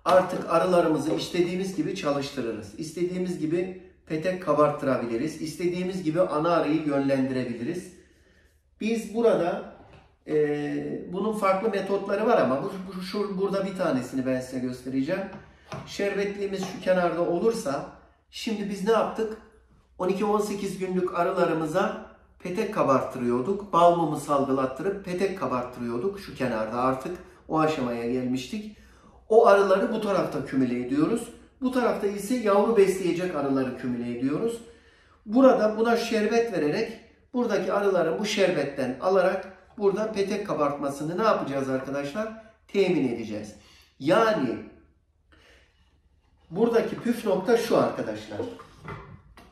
artık arılarımızı istediğimiz gibi çalıştırırız. İstediğimiz gibi petek kabarttırabiliriz. İstediğimiz gibi ana arıyı yönlendirebiliriz. Biz burada bunun farklı metotları var ama burada bir tanesini ben size göstereceğim. Şerbetliğimiz şu kenarda olursa, şimdi biz ne yaptık? 12-18 günlük arılarımıza petek kabarttırıyorduk. Bal mumu salgılattırıp petek kabarttırıyorduk şu kenarda, artık o aşamaya gelmiştik. O arıları bu tarafta kümüle ediyoruz. Bu tarafta ise yavru besleyecek arıları kümüle ediyoruz. Burada buna şerbet vererek buradaki arıların bu şerbetten alarak burada petek kabartmasını ne yapacağız arkadaşlar? Temin edeceğiz. Yani buradaki püf nokta şu arkadaşlar.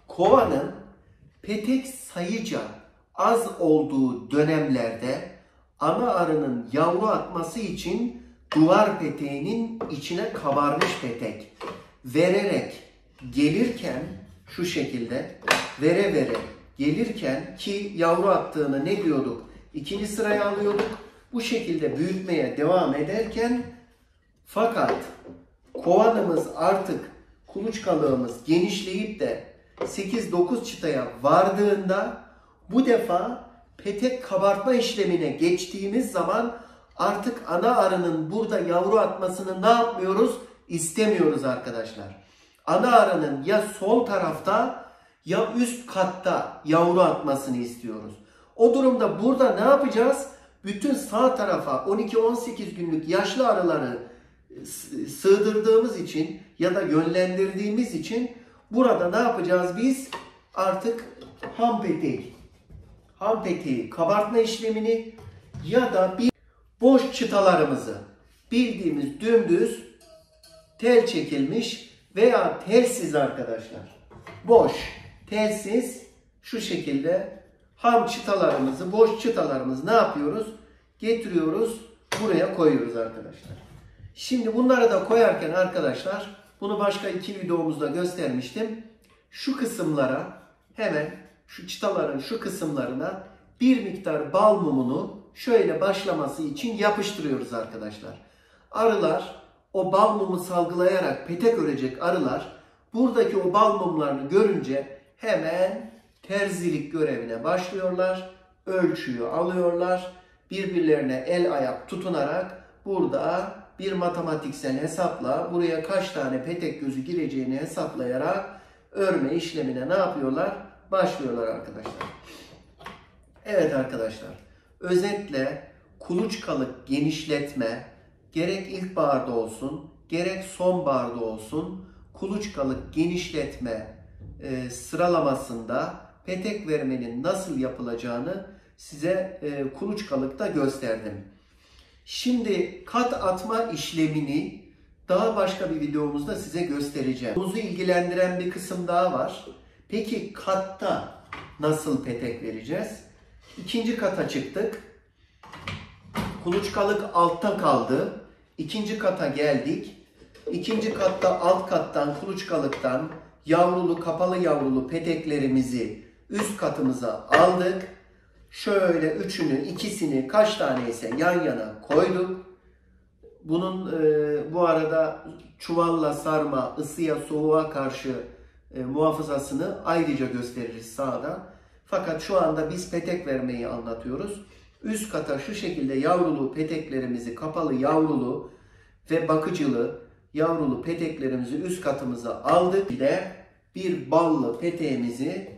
Kovanın petek sayıca az olduğu dönemlerde ana arının yavru atması için duvar peteğinin içine kabarmış petek vererek gelirken, şu şekilde vere gelirken, ki yavru attığını ne diyorduk? İkinci sıraya alıyorduk. Bu şekilde büyütmeye devam ederken, fakat kovanımız artık, kuluçkalığımız genişleyip de 8-9 çıtaya vardığında, bu defa petek kabartma işlemine geçtiğimiz zaman artık ana arının burada yavru atmasını ne yapmıyoruz? İstemiyoruz arkadaşlar. Ana arının ya sol tarafta ya üst katta yavru atmasını istiyoruz. O durumda burada ne yapacağız? Bütün sağ tarafa 12-18 günlük yaşlı arıları sığdırdığımız için ya da yönlendirdiğimiz için burada ne yapacağız biz? Artık ham peteği kabartma işlemini ya da bir boş çıtalarımızı, bildiğimiz dümdüz tel çekilmiş veya telsiz arkadaşlar, boş telsiz, şu şekilde ham çıtalarımızı, boş çıtalarımızı ne yapıyoruz? Getiriyoruz, buraya koyuyoruz arkadaşlar. Şimdi bunları da koyarken arkadaşlar, bunu başka iki videomuzda göstermiştim. Şu kısımlara, hemen şu çıtaların şu kısımlarına bir miktar bal mumunu şöyle başlaması için yapıştırıyoruz arkadaşlar. Arılar, o bal mumu salgılayarak petek örecek arılar, buradaki o bal mumlarını görünce hemen terzilik görevine başlıyorlar. Ölçüyü alıyorlar. Birbirlerine el ayak tutunarak burada bir matematiksel hesapla buraya kaç tane petek gözü gireceğini hesaplayarak örme işlemine ne yapıyorlar? Başlıyorlar arkadaşlar. Evet arkadaşlar, özetle kuluçkalık genişletme gerek ilkbaharda olsun gerek sonbaharda olsun kuluçkalık genişletme sıralamasında petek vermenin nasıl yapılacağını size kuluçkalıkta gösterdim. Şimdi kat atma işlemini daha başka bir videomuzda size göstereceğim. Bizi ilgilendiren bir kısım daha var. Peki katta nasıl petek vereceğiz? İkinci kata çıktık. Kuluçkalık altta kaldı. İkinci kata geldik. İkinci katta alt kattan, kuluçkalıktan yavrulu, kapalı yavrulu peteklerimizi üst katımıza aldık. Şöyle üçünü, ikisini, kaç tane ise yan yana koyduk. Bunun bu arada çuvalla sarma, ısıya, soğuğa karşı muhafazasını ayrıca gösteririz sağda. Fakat şu anda biz petek vermeyi anlatıyoruz. Üst kata şu şekilde yavrulu peteklerimizi, kapalı yavrulu ve bakıcılı yavrulu peteklerimizi üst katımıza aldık. Bir de bir ballı peteğimizi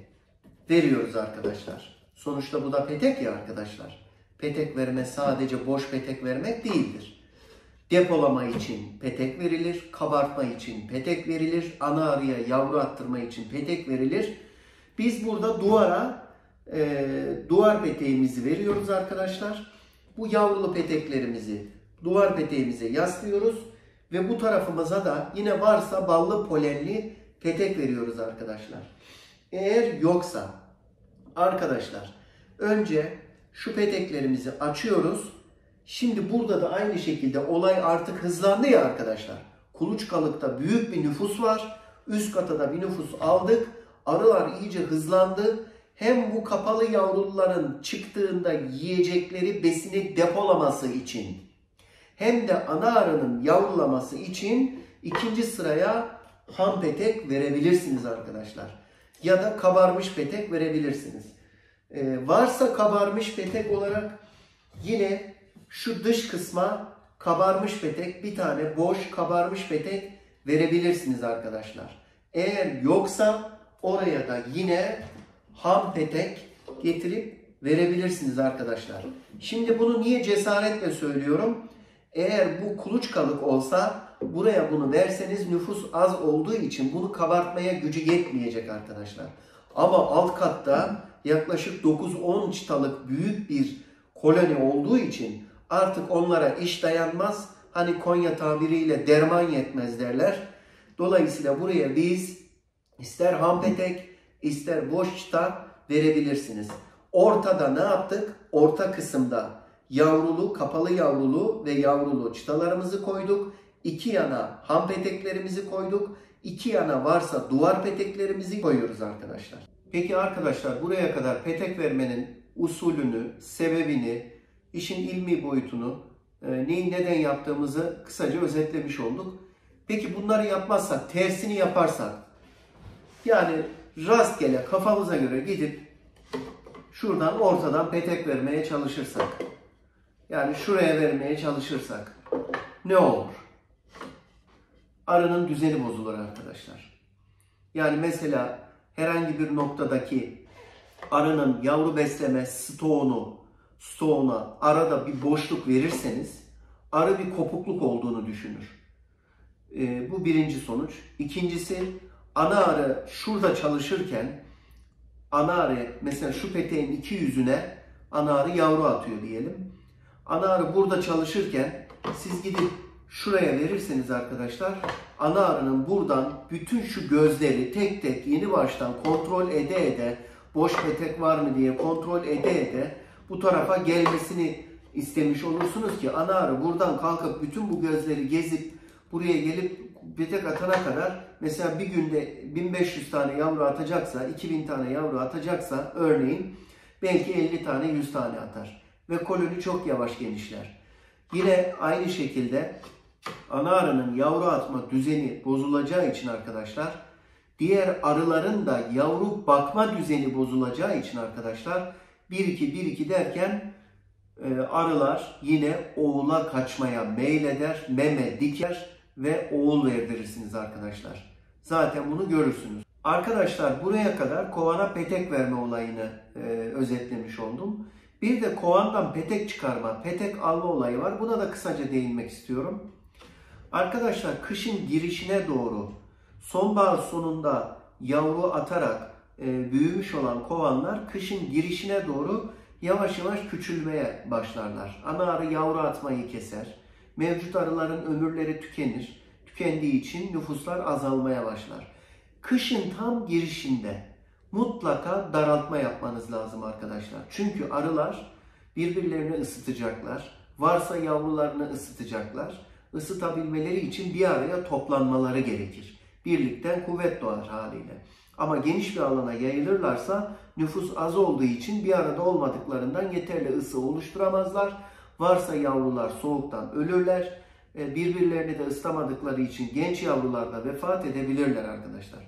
veriyoruz arkadaşlar. Sonuçta bu da petek ya arkadaşlar. Petek verme sadece boş petek vermek değildir. Depolama için petek verilir, kabartma için petek verilir, ana arıya yavru attırma için petek verilir. Biz burada duvar peteğimizi veriyoruz arkadaşlar. Bu yavrulu peteklerimizi duvar peteğimize yaslıyoruz ve bu tarafımıza da yine varsa ballı polenli petek veriyoruz arkadaşlar. Eğer yoksa arkadaşlar önce şu peteklerimizi açıyoruz. Şimdi burada da aynı şekilde olay artık hızlandı ya arkadaşlar. Kuluçkalıkta büyük bir nüfus var. Üst kata da bir nüfus aldık. Arılar iyice hızlandı. hem bu kapalı yavruların çıktığında yiyecekleri, besini depolaması için hem de ana arının yavrulaması için ikinci sıraya ham petek verebilirsiniz arkadaşlar. Ya da kabarmış petek verebilirsiniz. Varsa kabarmış petek olarak yine şu dış kısma kabarmış petek, bir tane boş kabarmış petek verebilirsiniz arkadaşlar. Eğer yoksa oraya da yine ham petek getirip verebilirsiniz arkadaşlar. Şimdi bunu niye cesaretle söylüyorum? Eğer bu kuluçkalık olsa buraya bunu verseniz nüfus az olduğu için bunu kabartmaya gücü yetmeyecek arkadaşlar. Ama alt katta yaklaşık 9-10 çıtalık büyük bir koloni olduğu için artık onlara iş dayanmaz. Hani Konya tabiriyle derman yetmez derler. Dolayısıyla buraya biz ister ham petek ister boş çıta verebilirsiniz. Ortada ne yaptık? Orta kısımda yavrulu, kapalı yavrulu ve yavrulu çıtalarımızı koyduk. İki yana ham peteklerimizi koyduk. İki yana varsa duvar peteklerimizi koyuyoruz arkadaşlar. Peki arkadaşlar, buraya kadar petek vermenin usulünü, sebebini, işin ilmi boyutunu, neyi neden yaptığımızı kısaca özetlemiş olduk. Peki bunları yapmazsak, tersini yaparsak, yani rastgele kafamıza göre gidip şuradan ortadan petek vermeye çalışırsak, yani şuraya vermeye çalışırsak ne olur? Arının düzeni bozulur arkadaşlar. Yani mesela herhangi bir noktadaki arının yavru besleme stoğuna arada bir boşluk verirseniz arı bir kopukluk olduğunu düşünür. Bu birinci sonuç. İkincisi, ana arı şurada çalışırken ana arı mesela şu peteğin iki yüzüne ana arı yavru atıyor diyelim. Ana arı burada çalışırken siz gidip şuraya verirseniz arkadaşlar, ana arının buradan bütün şu gözleri tek tek yeni baştan kontrol ede boş petek var mı diye kontrol ede bu tarafa gelmesini istemiş olursunuz ki ana arı buradan kalkıp bütün bu gözleri gezip buraya gelip petek atana kadar, mesela bir günde 1500 tane yavru atacaksa, 2000 tane yavru atacaksa örneğin belki 50 tane 100 tane atar ve koloni çok yavaş genişler. Yine aynı şekilde ana arının yavru atma düzeni bozulacağı için arkadaşlar, diğer arıların da yavru bakma düzeni bozulacağı için arkadaşlar 1-2 derken arılar yine oğula kaçmaya meyleder, meme diker ve oğul verdirirsiniz arkadaşlar. Zaten bunu görürsünüz. Arkadaşlar, buraya kadar kovana petek verme olayını özetlemiş oldum. Bir de kovandan petek çıkarma, petek alma olayı var. Buna da kısaca değinmek istiyorum. Arkadaşlar, kışın girişine doğru sonbahar sonunda yavru atarak büyümüş olan kovanlar kışın girişine doğru yavaş yavaş küçülmeye başlarlar. Ana arı yavru atmayı keser. Mevcut arıların ömürleri tükenir. Tükendiği için nüfuslar azalmaya başlar. Kışın tam girişinde mutlaka daraltma yapmanız lazım arkadaşlar. Çünkü arılar birbirlerini ısıtacaklar. Varsa yavrularını ısıtacaklar. Isıtabilmeleri için bir araya toplanmaları gerekir. Birlikten kuvvet doğar haliyle. Ama geniş bir alana yayılırlarsa nüfus az olduğu için bir arada olmadıklarından yeterli ısı oluşturamazlar. Varsa yavrular soğuktan ölürler. Birbirlerini de ısıtamadıkları için genç yavrular da vefat edebilirler arkadaşlar.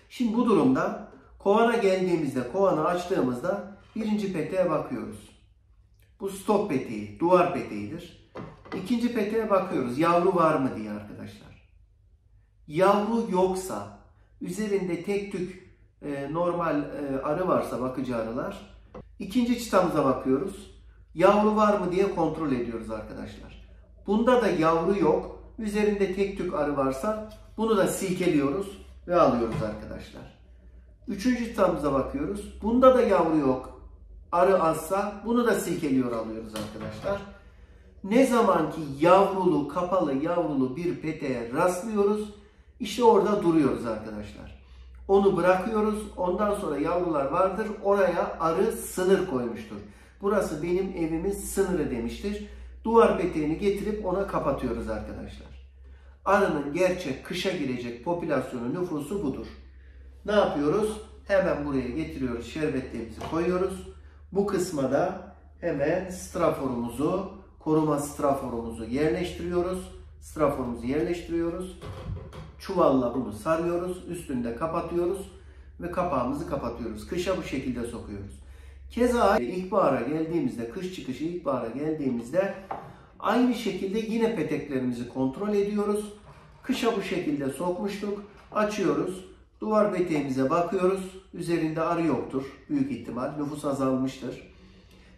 Şimdi bu durumda kovana geldiğimizde, kovanı açtığımızda birinci peteğe bakıyoruz. Bu stok peteği, duvar peteğidir. İkinci peteğe bakıyoruz. Yavru var mı diye arkadaşlar. Yavru yoksa, üzerinde tek tük normal arı varsa, bakıcı arılar. İkinci çıtamıza bakıyoruz. Yavru var mı diye kontrol ediyoruz arkadaşlar. Bunda da yavru yok. Üzerinde tek tük arı varsa bunu da silkeliyoruz ve alıyoruz arkadaşlar. Üçüncü çıtamıza bakıyoruz. Bunda da yavru yok. Arı azsa bunu da silkeliyor alıyoruz arkadaşlar. Ne zaman ki yavrulu, kapalı yavrulu bir peteğe rastlıyoruz, işte orada duruyoruz arkadaşlar. Onu bırakıyoruz. Ondan sonra yavrular vardır. Oraya arı sınır koymuştur. Burası benim evimin sınırı demiştir. Duvar peteğini getirip ona kapatıyoruz arkadaşlar. Arının gerçek kışa girecek popülasyonu, nüfusu budur. Ne yapıyoruz? Hemen buraya getiriyoruz. Şerbetlerimizi koyuyoruz. Bu kısma da hemen straforumuzu, koruma straforumuzu yerleştiriyoruz. Straforumuzu yerleştiriyoruz. Çuvalla bunu sarıyoruz. Üstünde kapatıyoruz. Ve kapağımızı kapatıyoruz. Kışa bu şekilde sokuyoruz. Keza ilkbahara geldiğimizde, kış çıkışı ilkbahara geldiğimizde aynı şekilde yine peteklerimizi kontrol ediyoruz. Kışa bu şekilde sokmuştuk. Açıyoruz. Duvar peteğimize bakıyoruz. Üzerinde arı yoktur. Büyük ihtimal. Nüfus azalmıştır.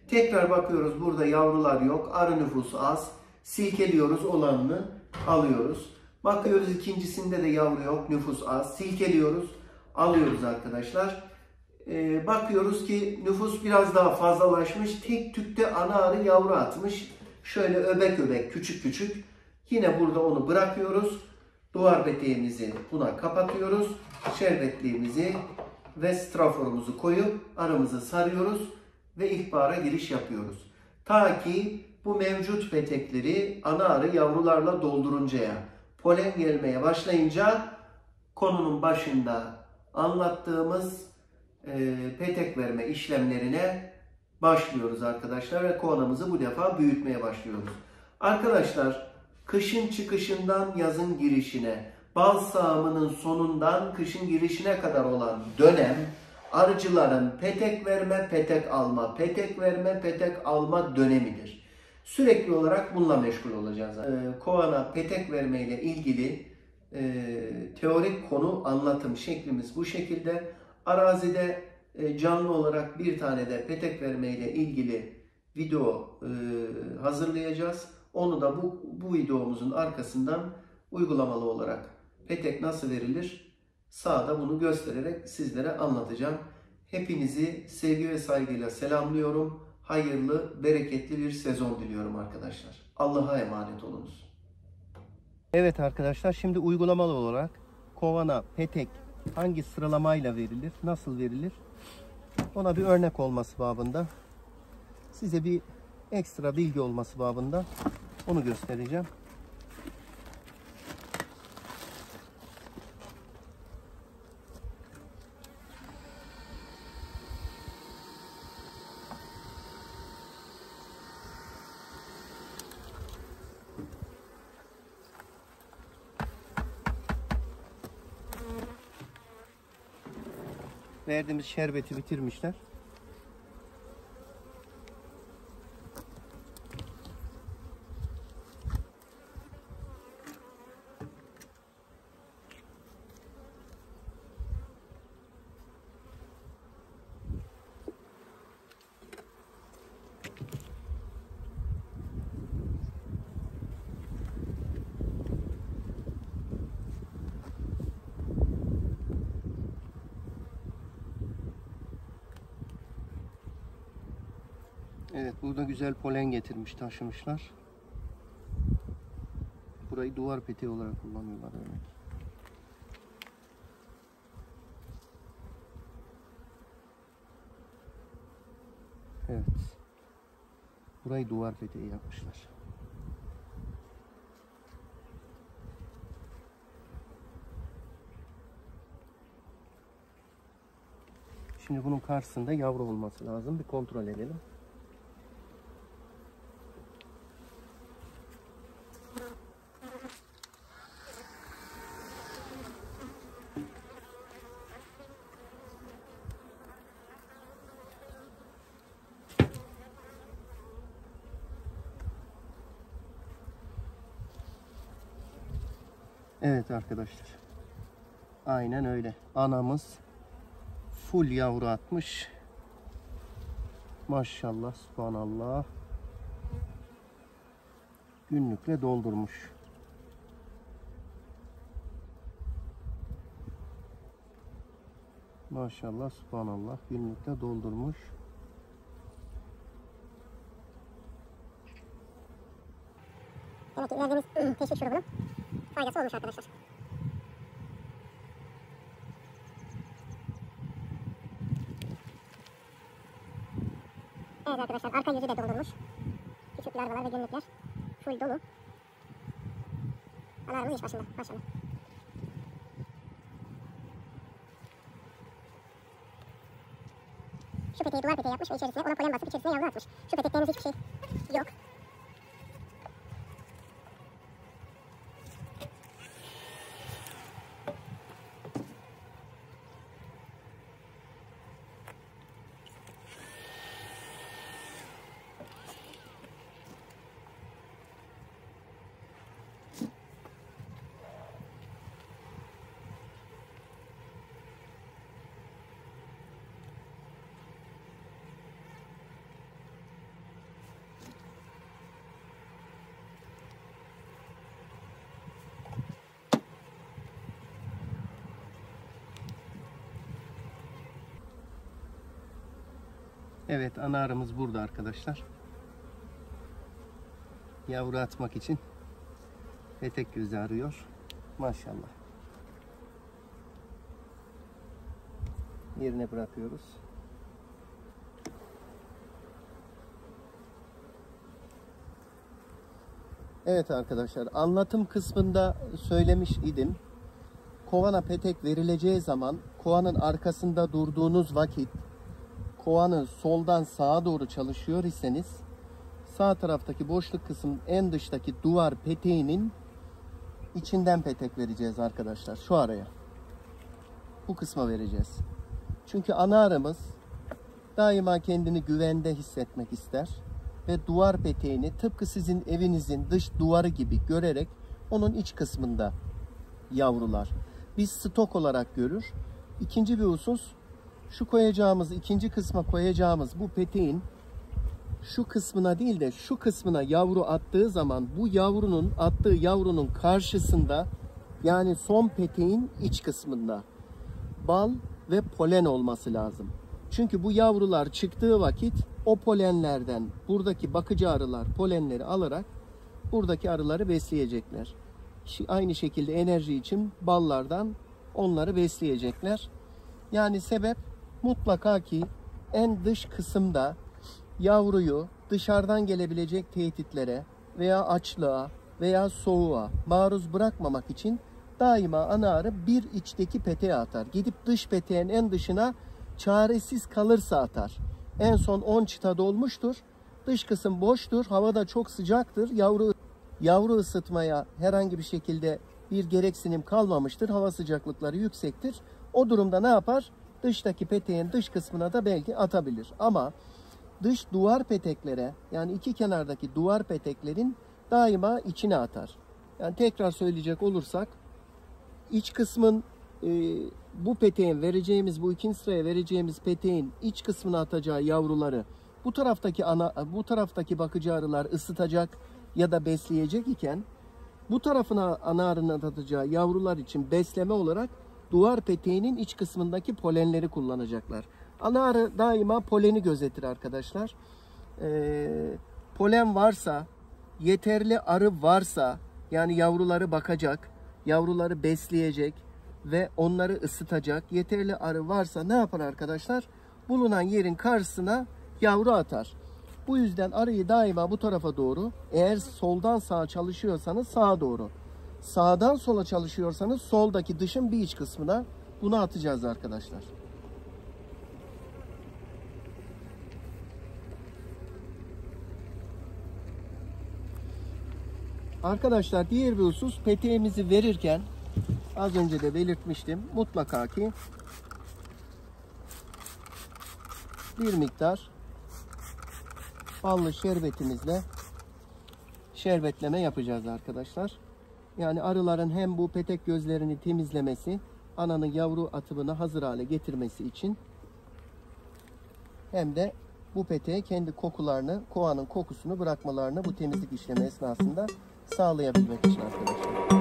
Tekrar bakıyoruz. Burada yavrular yok. Arı nüfusu az. Silkeliyoruz. Olanını alıyoruz. Bakıyoruz ikincisinde de yavru yok. Nüfus az. Silkeliyoruz. Alıyoruz arkadaşlar. Bakıyoruz ki nüfus biraz daha fazlalaşmış. Tek tükte ana arı yavru atmış. Şöyle öbek öbek küçük küçük. Yine burada onu bırakıyoruz. Duvar peteğimizi buna kapatıyoruz. Şerbetliğimizi ve straforumuzu koyup arımızı sarıyoruz ve ilkbahara giriş yapıyoruz. Ta ki bu mevcut petekleri ana arı yavrularla dolduruncaya, polen gelmeye başlayınca konunun başında anlattığımız petek verme işlemlerine başlıyoruz arkadaşlar ve kovanamızı bu defa büyütmeye başlıyoruz. Arkadaşlar, kışın çıkışından yazın girişine, bal sağımının sonundan kışın girişine kadar olan dönem arıcıların petek verme, petek alma, petek verme, petek alma dönemidir. Sürekli olarak bununla meşgul olacağız. Kovana petek verme ile ilgili teorik konu anlatım şeklimiz bu şekilde. Arazide canlı olarak bir tane de petek verme ile ilgili video hazırlayacağız. Onu da bu videomuzun arkasından uygulamalı olarak petek nasıl verilir sağda bunu göstererek sizlere anlatacağım. Hepinizi sevgi ve saygıyla selamlıyorum. Hayırlı, bereketli bir sezon diliyorum arkadaşlar. Allah'a emanet olunuz. Evet arkadaşlar, şimdi uygulamalı olarak kovana petek hangi sıralamayla verilir, nasıl verilir? Ona bir örnek olması babında, size bir ekstra bilgi olması babında onu göstereceğim. Verdiğimiz şerbeti bitirmişler. Evet, burada güzel polen getirmiş, taşımışlar. Burayı duvar peteği olarak kullanıyorlar örnek. Evet. Burayı duvar peteği yapmışlar. Şimdi bunun karşısında yavru olması lazım. Bir kontrol edelim. Evet arkadaşlar. Aynen öyle. Anamız full yavru atmış. Maşallah, subhanallah. Günlükle doldurmuş. Maşallah, subhanallah. Günlükle doldurmuş. Demek ki verdiğimiz teşvik şurubunun faydası olmuş arkadaşlar. Evet arkadaşlar, arka yüzü de doldurmuş. Küçük larvalar ve günlükler full dolu. Alarmımız iş başında maşallah. peteği duvar peteği yapmış ve içerisine ona polen basıp içerisine yavru atmış. Şu peteklerimiz hiçbir şey yok. Evet, ana arımız burada arkadaşlar. Yavru atmak için petek gözü arıyor. Maşallah. Yerine bırakıyoruz. Evet arkadaşlar, anlatım kısmında söylemiş idim. Kovana petek verileceği zaman kovanın arkasında durduğunuz vakit kovanın soldan sağa doğru çalışıyor iseniz sağ taraftaki boşluk kısmın en dıştaki duvar peteğinin içinden petek vereceğiz arkadaşlar. Şu araya. Bu kısma vereceğiz. Çünkü ana arımız daima kendini güvende hissetmek ister ve duvar peteğini tıpkı sizin evinizin dış duvarı gibi görerek onun iç kısmında yavrular. Biz stok olarak görür. İkinci bir husus, şu koyacağımız, ikinci kısma koyacağımız bu peteğin şu kısmına değil de şu kısmına yavru attığı zaman bu yavrunun attığı yavrunun karşısında, yani son peteğin iç kısmında bal ve polen olması lazım. Çünkü bu yavrular çıktığı vakit o polenlerden buradaki bakıcı arılar polenleri alarak buradaki arıları besleyecekler. Aynı şekilde enerji için ballardan onları besleyecekler. Yani sebep mutlaka ki en dış kısımda yavruyu dışarıdan gelebilecek tehditlere veya açlığa veya soğuğa maruz bırakmamak için daima ana arı bir içteki peteğe atar. Gidip dış peteğin en dışına çaresiz kalırsa atar. En son 10 çıta dolmuştur. Dış kısım boştur. Havada çok sıcaktır. Yavru ısıtmaya herhangi bir şekilde bir gereksinim kalmamıştır. Hava sıcaklıkları yüksektir. O durumda ne yapar? Dıştaki peteğin dış kısmına da belki atabilir. Ama dış duvar peteklere, yani iki kenardaki duvar peteklerin daima içine atar. Yani tekrar söyleyecek olursak iç kısmın bu peteğin vereceğimiz, bu ikinci sıraya vereceğimiz peteğin iç kısmına atacağı yavruları bu taraftaki bakıcı arılar ısıtacak ya da besleyecek iken bu tarafına ana arının atacağı yavrular için besleme olarak duvar peteğinin iç kısmındaki polenleri kullanacaklar. Ana arı daima poleni gözetir arkadaşlar. Polen varsa, yeterli arı varsa, yani yavruları bakacak, yavruları besleyecek ve onları ısıtacak yeterli arı varsa ne yapar arkadaşlar? Bulunan yerin karşısına yavru atar. Bu yüzden arıyı daima bu tarafa doğru, eğer soldan sağa çalışıyorsanız sağa doğru, sağdan sola çalışıyorsanız soldaki dışın bir iç kısmına bunu atacağız arkadaşlar. Arkadaşlar diğer bir husus, peteğimizi verirken az önce de belirtmiştim, mutlaka ki bir miktar ballı şerbetimizle şerbetleme yapacağız arkadaşlar. Yani arıların hem bu petek gözlerini temizlemesi, ananın yavru atımını hazır hale getirmesi için hem de bu peteğe kendi kokularını, kovanın kokusunu bırakmalarını bu temizlik işlemi esnasında sağlayabilmek için arkadaşlar.